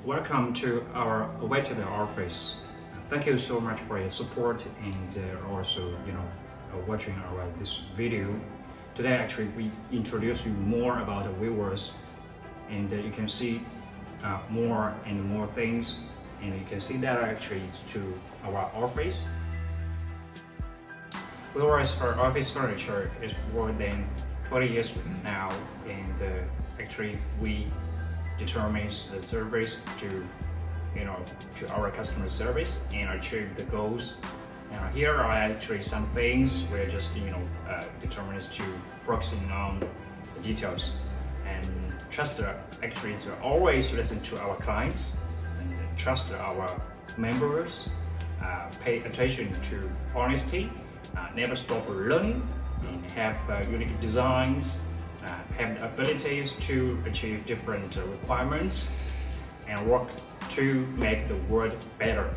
Welcome to our WEWORTH office. Thank you so much for your support and also watching our this video. Today actually we introduce you more about the WEWORTH, and you can see more and more things, and you can see that actually to our office. WEWORTH for office furniture is more than 20 years now, and actually we determines the service to our customer service and achieve the goals. Now here are actually some things we're just determines to focusing on the details and trust actually to always listen to our clients and trust our members, pay attention to honesty, never stop learning, and have unique designs, have the abilities to achieve different requirements, and work to make the world better.